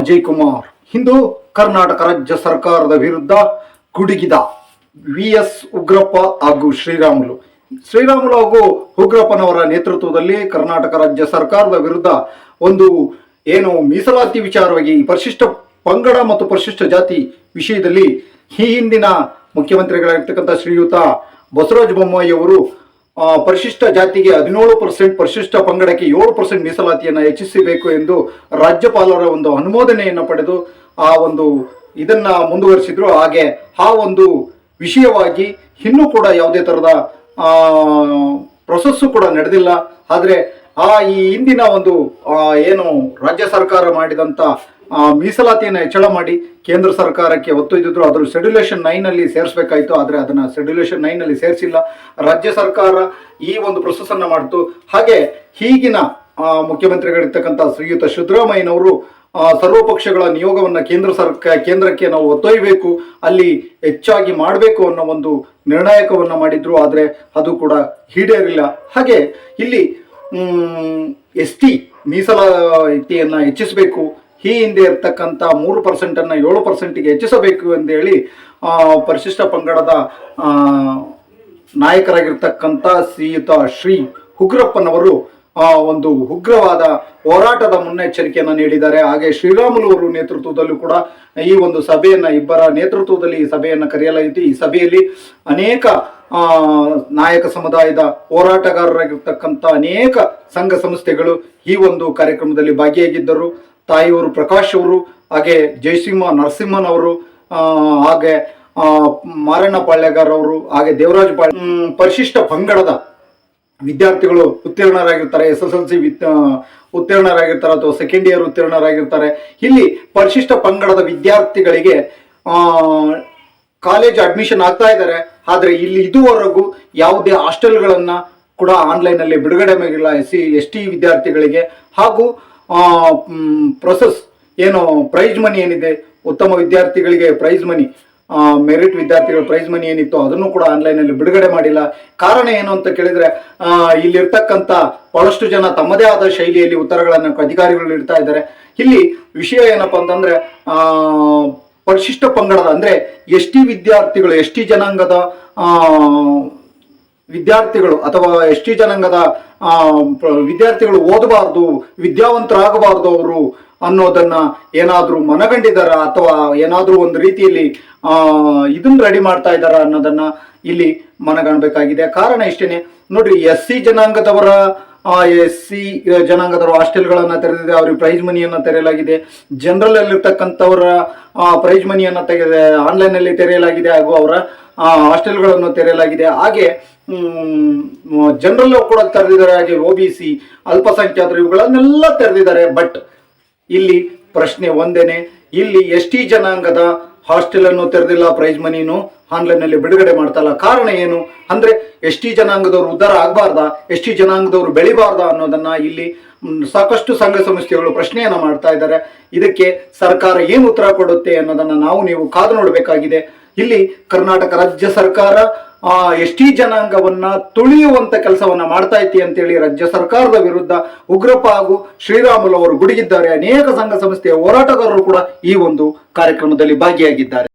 ಅಜಯ್ ಕುಮಾರ್ ಇಂದು ಕರ್ನಾಟಕ ರಾಜ್ಯ ಸರ್ಕಾರದ ವಿರುದ್ಧ ಗುಡುಗಿದ ವಿ.ಎಸ್. ಉಗ್ರಪ್ಪ ಹಾಗೂ ಶ್ರೀರಾಮುಲು ಹಾಗೂ ಉಗ್ರಪ್ಪನವರ ನೇತೃತ್ವದಲ್ಲಿ ಕರ್ನಾಟಕ ರಾಜ್ಯ ಸರ್ಕಾರದ ವಿರುದ್ಧ ಒಂದು ಏನು ಮೀಸಲಾತಿ ವಿಚಾರವಾಗಿ ಪರಿಶಿಷ್ಟ ಪಂಗಡ ಮತ್ತು ಪರಿಶಿಷ್ಟ ಜಾತಿ ವಿಷಯದಲ್ಲಿ ಈ ಹಿಂದಿನ ಮುಖ್ಯಮಂತ್ರಿಗಳಾಗಿರ್ತಕ್ಕಂಥ ಶ್ರೀಯುತ ಬಸವರಾಜ ಬೊಮ್ಮಾಯಿ ಅವರು ಪರಿಶಿಷ್ಟ ಜಾತಿಗೆ 17%, ಪರಿಶಿಷ್ಟ ಪಂಗಡಕ್ಕೆ 7% ಮೀಸಲಾತಿಯನ್ನು ಹೆಚ್ಚಿಸಬೇಕು ಎಂದು ರಾಜ್ಯಪಾಲರ ಒಂದು ಅನುಮೋದನೆಯನ್ನು ಪಡೆದು ಆ ಒಂದು ಇದನ್ನ ಮುಂದುವರಿಸಿದ್ರು. ಹಾಗೆ ಆ ಒಂದು ವಿಷಯವಾಗಿ ಇನ್ನೂ ಕೂಡ ಯಾವುದೇ ತರಹದ ಪ್ರೊಸೆಸ್ಸು ಕೂಡ ನಡೆದಿಲ್ಲ. ಆದರೆ ಈ ಹಿಂದಿನ ಒಂದು ಏನು ರಾಜ್ಯ ಸರ್ಕಾರ ಮಾಡಿದಂಥ ಮೀಸಲಾತಿಯನ್ನು ಹೆಚ್ಚಳ ಮಾಡಿ ಕೇಂದ್ರ ಸರ್ಕಾರಕ್ಕೆ ಒತ್ತೊಯ್ದಿದ್ರು. ಅದರ ಶೆಡ್ಯುಲೇಷನ್ 9 ಸೇರಿಸಬೇಕಾಯಿತು. ಆದರೆ ಅದನ್ನು ಶೆಡ್ಯುಲೇಷನ್ 9 ಸೇರಿಸಿಲ್ಲ. ರಾಜ್ಯ ಸರ್ಕಾರ ಈ ಒಂದು ಪ್ರೊಸೆಸ್ ಅನ್ನು ಮಾಡಿತು. ಹಾಗೆ ಈಗಿನ ಮುಖ್ಯಮಂತ್ರಿಗಳಿರ್ತಕ್ಕಂಥ ಶ್ರೀಯುತ ಸಿದ್ದರಾಮಯ್ಯನವರು ಸರ್ವ ಪಕ್ಷಗಳ ನಿಯೋಗವನ್ನು ಕೇಂದ್ರಕ್ಕೆ ನಾವು ಒತ್ತೊಯ್ಯಬೇಕು, ಅಲ್ಲಿ ಹೆಚ್ಚಾಗಿ ಮಾಡಬೇಕು ಅನ್ನೋ ಒಂದು ನಿರ್ಣಾಯಕವನ್ನು ಮಾಡಿದ್ರು. ಆದರೆ ಅದು ಕೂಡ ಈಡೇರಿಲ್ಲ. ಹಾಗೆ ಇಲ್ಲಿ ST ಮೀಸಲಾತಿಯನ್ನು ಹೆಚ್ಚಿಸಬೇಕು, ಈ ಹಿಂದೆ ಇರ್ತಕ್ಕಂಥ 3% 7%ಗೆ ಹೆಚ್ಚಿಸಬೇಕು ಎಂದೇಳಿ ಪರಿಶಿಷ್ಟ ಪಂಗಡದ ನಾಯಕರಾಗಿರ್ತಕ್ಕಂಥ ಶ್ರೀಯುತ ಶ್ರೀ ಉಗ್ರಪ್ಪನವರು ಒಂದು ಉಗ್ರವಾದ ಹೋರಾಟದ ಮುನ್ನೆಚ್ಚರಿಕೆಯನ್ನು ನೀಡಿದ್ದಾರೆ. ಹಾಗೆ ಶ್ರೀರಾಮುಲು ಅವರ ನೇತೃತ್ವದಲ್ಲೂ ಕೂಡ ಈ ಒಂದು ಸಭೆಯನ್ನು, ಇಬ್ಬರ ನೇತೃತ್ವದಲ್ಲಿ ಈ ಸಭೆಯನ್ನು ಕರೆಯಲಾಯಿತು. ಈ ಸಭೆಯಲ್ಲಿ ಅನೇಕ ನಾಯಕ ಸಮುದಾಯದ ಹೋರಾಟಗಾರರಾಗಿರ್ತಕ್ಕಂಥ ಅನೇಕ ಸಂಘ ಸಂಸ್ಥೆಗಳು ಈ ಒಂದು ಕಾರ್ಯಕ್ರಮದಲ್ಲಿ ಭಾಗಿಯಾಗಿದ್ದರು. ತಾಯಿಯವರು ಪ್ರಕಾಶ್ ಅವರು, ಹಾಗೆ ಜಯಸಿಂಹ ನರಸಿಂಹನವರು, ಹಾಗೆ ಮಾರಣ್ಣ ಪಾಳ್ಯಗಾರ್ ಅವರು, ಹಾಗೆ ದೇವರಾಜ್ ಪರಿಶಿಷ್ಟ ಪಂಗಡದ ವಿದ್ಯಾರ್ಥಿಗಳು ಉತ್ತೀರ್ಣರಾಗಿರ್ತಾರೆ, SSLC ಉತ್ತೀರ್ಣರಾಗಿರ್ತಾರೆ ಅಥವಾ ಸೆಕೆಂಡ್ ಇಯರ್ ಉತ್ತೀರ್ಣರಾಗಿರ್ತಾರೆ. ಇಲ್ಲಿ ಪರಿಶಿಷ್ಟ ಪಂಗಡದ ವಿದ್ಯಾರ್ಥಿಗಳಿಗೆ ಕಾಲೇಜ್ ಅಡ್ಮಿಷನ್ ಆಗ್ತಾ ಇದ್ದಾರೆ. ಆದರೆ ಇಲ್ಲಿ ಇದುವರೆಗೂ ಯಾವುದೇ ಹಾಸ್ಟೆಲ್ಗಳನ್ನು ಕೂಡ ಆನ್ಲೈನಲ್ಲಿ ಬಿಡುಗಡೆ ಮಾಡಿಲ್ಲ SC/ST ವಿದ್ಯಾರ್ಥಿಗಳಿಗೆ. ಹಾಗೂ ಪ್ರೊಸೆಸ್ ಏನು ಪ್ರೈಸ್ ಮನಿ ಏನಿದೆ, ಉತ್ತಮ ವಿದ್ಯಾರ್ಥಿಗಳಿಗೆ ಪ್ರೈಸ್ ಮನಿ, ಮೆರಿಟ್ ವಿದ್ಯಾರ್ಥಿಗಳ ಪ್ರೈಸ್ ಮನಿ ಏನಿತ್ತು ಅದನ್ನು ಕೂಡ ಆನ್ಲೈನಲ್ಲಿ ಬಿಡುಗಡೆ ಮಾಡಿಲ್ಲ. ಕಾರಣ ಏನು ಅಂತ ಕೇಳಿದ್ರೆ, ಇಲ್ಲಿರ್ತಕ್ಕಂಥ ಬಹಳಷ್ಟು ಜನ ತಮ್ಮದೇ ಆದ ಶೈಲಿಯಲ್ಲಿ ಉತ್ತರಗಳನ್ನು ಅಧಿಕಾರಿಗಳು ನೀಡ್ತಾ ಇದ್ದಾರೆ. ಇಲ್ಲಿ ವಿಷಯ ಏನಪ್ಪಾ ಅಂತಂದ್ರೆ, ಪರಿಶಿಷ್ಟ ಪಂಗಡದ ಅಂದ್ರೆ ST ವಿದ್ಯಾರ್ಥಿಗಳು, ST ಜನಾಂಗದ ವಿದ್ಯಾರ್ಥಿಗಳು ಅಥವಾ ST ಜನಾಂಗದ ವಿದ್ಯಾರ್ಥಿಗಳು ಓದಬಾರ್ದು, ವಿದ್ಯಾವಂತರಾಗಬಾರ್ದು ಅವರು ಅನ್ನೋದನ್ನ ಏನಾದ್ರೂ ಮನಗಂಡಿದಾರ ಅಥವಾ ಏನಾದ್ರೂ ಒಂದು ರೀತಿಯಲ್ಲಿ ಇದನ್ನ ರೆಡಿ ಮಾಡ್ತಾ ಇದ್ದಾರ ಅನ್ನೋದನ್ನ ಇಲ್ಲಿ ಮನಗಾಣಬೇಕಾಗಿದೆ. ಕಾರಣ ಇಷ್ಟೇನೆ ನೋಡ್ರಿ, SC ಜನಾಂಗದವರ ಹಾಸ್ಟೆಲ್ಗಳನ್ನ ತೆರೆದಿದೆ, ಅವ್ರಿಗೆ ಪ್ರೈಸ್ ಮನಿಯನ್ನ ತೆರೆಯಲಾಗಿದೆ. ಜನರಲ್ ಅಲ್ಲಿರ್ತಕ್ಕಂಥವರ ಪ್ರೈಸ್ ಮನಿಯನ್ನ ಆನ್ಲೈನ್ ಅಲ್ಲಿ ತೆರೆಯಲಾಗಿದೆ, ಹಾಗೂ ಅವರ ಹಾಸ್ಟೆಲ್ಗಳನ್ನು ತೆರೆಯಲಾಗಿದೆ. ಹಾಗೆ ಜನರಲ್ ಕೂಡ ತೆರೆದಿದ್ದಾರೆ, ಹಾಗೆ OBC ಅಲ್ಪಸಂಖ್ಯಾತರು ಇವುಗಳನ್ನೆಲ್ಲ ತೆರೆದಿದ್ದಾರೆ. ಬಟ್ ಇಲ್ಲಿ ಪ್ರಶ್ನೆ ಒಂದೇನೆ, ಇಲ್ಲಿ ST ಜನಾಂಗದ ಹಾಸ್ಟೆಲ್ ಅನ್ನು ತೆರೆದಿಲ್ಲ, ಪ್ರೈಸ್ ಮನಿನು ಆನ್ಲೈನ್ ನಲ್ಲಿ ಬಿಡುಗಡೆ ಮಾಡ್ತಲ್ಲ. ಕಾರಣ ಏನು ಅಂದ್ರೆ, ST ಜನಾಂಗದವರು ಉದ್ಧಾರ ಆಗಬಾರ್ದಾ, ST ಜನಾಂಗದವರು ಬೆಳಿಬಾರ್ದಾ ಅನ್ನೋದನ್ನ ಇಲ್ಲಿ ಸಾಕಷ್ಟು ಸಂಘ ಸಂಸ್ಥೆಗಳು ಪ್ರಶ್ನೆಯನ್ನ ಮಾಡ್ತಾ ಇದ್ದಾರೆ. ಇದಕ್ಕೆ ಸರ್ಕಾರ ಏನು ಉತ್ತರ ಕೊಡುತ್ತೆ ಅನ್ನೋದನ್ನ ನೀವು ಕಾದು ನೋಡಬೇಕಾಗಿದೆ. ಇಲ್ಲಿ ಕರ್ನಾಟಕ ರಾಜ್ಯ ಸರ್ಕಾರ ST ಜನಾಂಗವನ್ನ ತುಳಿಯುವಂತ ಕೆಲಸವನ್ನ ಮಾಡ್ತಾ ಇತಿ ಅಂತೇಳಿ ರಾಜ್ಯ ಸರ್ಕಾರದ ವಿರುದ್ಧ ಉಗ್ರಪ್ಪ ಹಾಗೂ ಶ್ರೀರಾಮುಲು ಅವರು ಗುಡುಗಿದ್ದಾರೆ. ಅನೇಕ ಸಂಘ ಸಂಸ್ಥೆಯ ಹೋರಾಟಗಾರರು ಕೂಡ ಈ ಒಂದು ಕಾರ್ಯಕ್ರಮದಲ್ಲಿ ಭಾಗಿಯಾಗಿದ್ದಾರೆ.